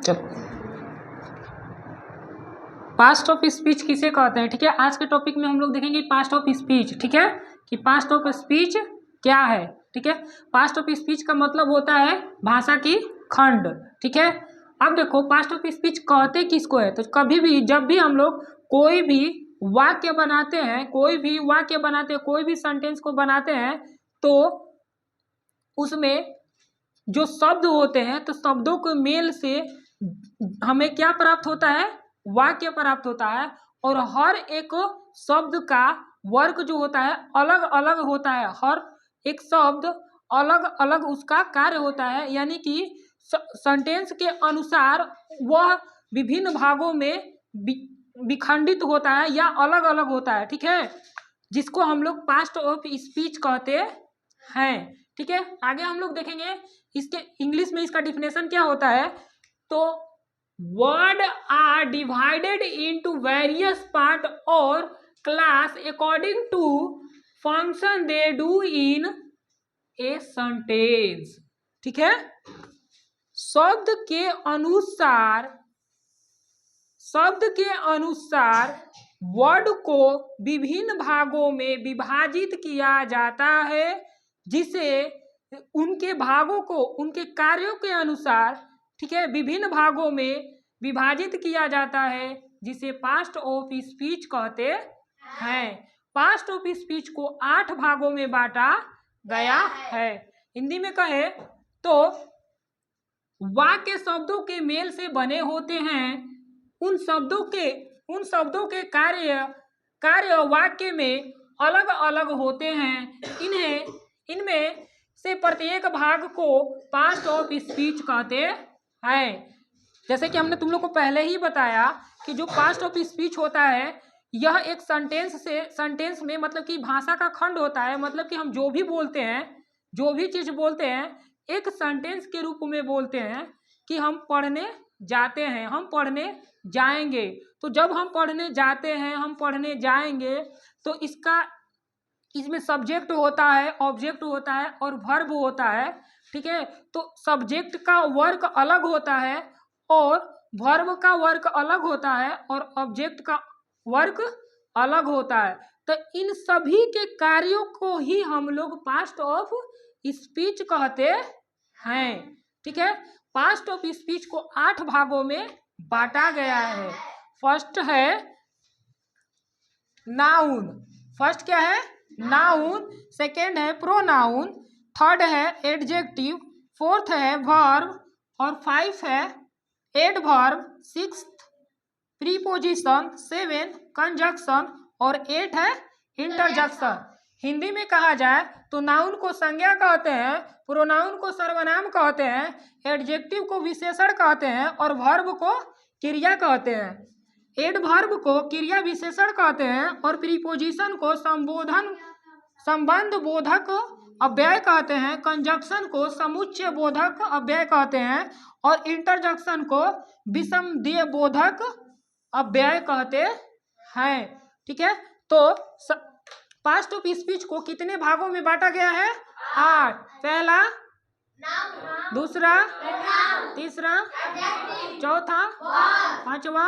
चलो, past of speech किसे कहते हैं। ठीक है, आज के टॉपिक में हम लोग देखेंगे पास्ट ऑफ स्पीच। ठीक है, कि पास्ट ऑफ स्पीच क्या है। ठीक है, पास्ट ऑफ स्पीच का मतलब होता है भाषा की खंड। ठीक है, अब देखो पास्ट ऑफ स्पीच कहते किसको है। तो कभी भी जब भी हम लोग कोई भी वाक्य बनाते हैं, कोई भी सेंटेंस को बनाते हैं, तो उसमें जो शब्द होते हैं, तो शब्दों के मेल से हमें क्या प्राप्त होता है, वाक्य प्राप्त होता है। और हर एक शब्द का वर्ग जो होता है अलग अलग होता है। हर एक शब्द अलग अलग उसका कार्य होता है, यानी कि सेंटेंस के अनुसार वह विभिन्न भागों में विखंडित होता है या अलग अलग होता है। ठीक है, जिसको हम लोग पास्ट ऑफ स्पीच कहते हैं। ठीक है, आगे हम लोग देखेंगे इसके इंग्लिश में इसका डिफिनेशन क्या होता है। तो word are divided into various part और class according to function they do in a sentence. ठीक है, शब्द के अनुसार वर्ड को विभिन्न भागों में विभाजित किया जाता है, जिसे उनके भागों को उनके कार्यों के अनुसार, ठीक है, विभिन्न भागों में विभाजित किया जाता है, जिसे पास्ट ऑफ स्पीच कहते हैं। पास्ट ऑफ स्पीच को 8 भागों में बांटा गया है। हिंदी में कहे तो वाक्य शब्दों के मेल से बने होते हैं। उन शब्दों के कार्य वाक्य में अलग अलग होते हैं। इनमें से प्रत्येक भाग को पास्ट ऑफ स्पीच कहते हैं। जैसे कि हमने तुम लोग को पहले ही बताया कि जो पास्ट ऑफ स्पीच होता है, यह एक सेंटेंस में मतलब कि भाषा का खंड होता है। मतलब कि हम जो भी बोलते हैं, जो भी चीज बोलते हैं, एक सेंटेंस के रूप में बोलते हैं कि हम पढ़ने जाते हैं, हम पढ़ने जाएंगे। तो जब हम पढ़ने जाते हैं, हम पढ़ने जाएंगे, तो इसमें सब्जेक्ट होता है, ऑब्जेक्ट होता है और वर्ब होता है। ठीक है, तो सब्जेक्ट का वर्क अलग होता है और वर्ब का वर्क अलग होता है और ऑब्जेक्ट का वर्क अलग होता है। तो इन सभी के कार्यों को ही हम लोग पास्ट ऑफ स्पीच कहते हैं। ठीक है, पास्ट ऑफ स्पीच को 8 भागों में बांटा गया है। फर्स्ट है नाउन। फर्स्ट क्या है, नाउन। सेकेंड है प्रोनाउन। थर्ड है एडजेक्टिव। फोर्थ है वर्ब और 5 है एडवर्ब। 6 प्रीपोजिशन। 7 कंजक्शन और 8 है इंटरजेक्शन। हिंदी में कहा जाए तो नाउन को संज्ञा कहते हैं, प्रोनाउन को सर्वनाम कहते हैं, एडजेक्टिव को विशेषण कहते हैं और वर्ब को क्रिया कहते हैं। एडवर्ब को क्रिया विशेषण कहते हैं और प्रीपोजिशन को संबंध बोधक अव्यय कहते हैं। कंजक्शन को समुच्चय बोधक अव्यय कहते हैं और इंटरजेक्शन को विषमदेय बोधक अव्यय कहते हैं। ठीक है, तो पास्ट ऑफ स्पीच को कितने भागों में बांटा गया है, 8। पहला, दूसरा, तीसरा, चौथा, पांचवा,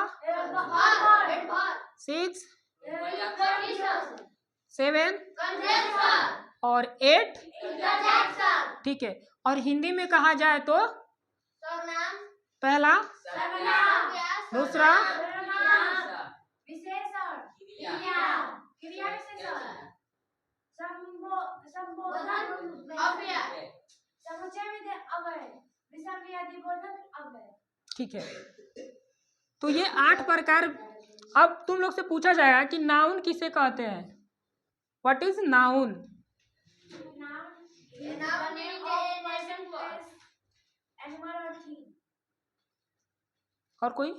6, 7 और 8। ठीक है, और हिंदी में कहा जाए तो पहला, दूसरा, ठीक है। तो ये 8 प्रकार। अब तुम लोग से पूछा जाएगा कि नाउन किसे कहते हैं। What is noun. और कोई,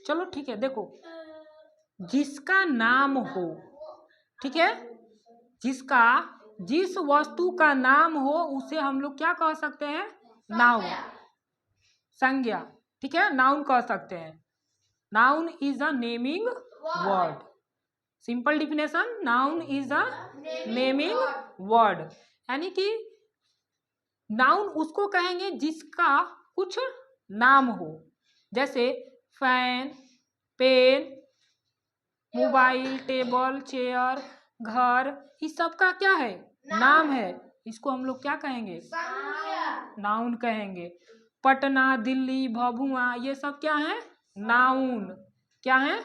चलो ठीक है, देखो, जिसका नाम हो, ठीक है, जिस वस्तु का नाम हो उसे हम लोग क्या कह सकते हैं, नाउन, संज्ञा। ठीक है, नाउन कह सकते हैं। Noun is a naming word. Simple definition, noun is a naming word, यानी कि नाउन उसको कहेंगे जिसका कुछ नाम हो, जैसे fan, pen, mobile, table, chair, घर, इस सब का क्या है? नाम है। इसको हम लोग क्या कहेंगे? नाउन कहेंगे। पटना, दिल्ली, भभुआ, ये सब क्या है? नाउन। क्या है?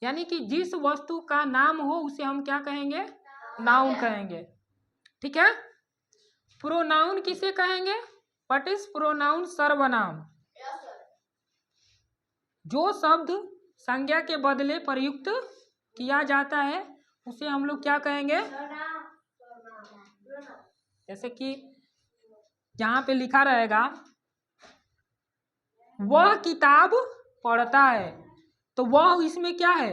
यानी कि जिस वस्तु का नाम हो उसे हम क्या कहेंगे? नाउन कहेंगे। ठीक है। प्रोनाउन किसे कहेंगे? What is pronoun? सर्वनाम। जो शब्द संज्ञा के बदले प्रयुक्त किया जाता है उसे हम लोग क्या कहेंगे? जैसे कि यहाँ पे लिखा रहेगा वह किताब पढ़ता है, तो वह इसमें क्या है?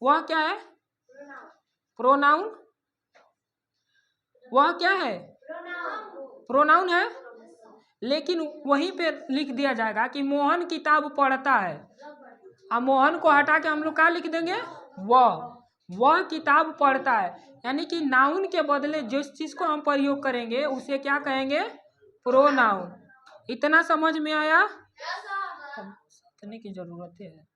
वह क्या है? प्रोनाउन। वह क्या है? प्रोनाउन है। लेकिन वहीं पे लिख दिया जाएगा कि मोहन किताब पढ़ता है, अब मोहन को हटा के हम लोग क्या लिख देंगे? वह किताब पढ़ता है। यानी कि नाउन के बदले जिस चीज को हम प्रयोग करेंगे उसे क्या कहेंगे? प्रोनाउन। इतना समझ में आया? समझने की जरूरत है।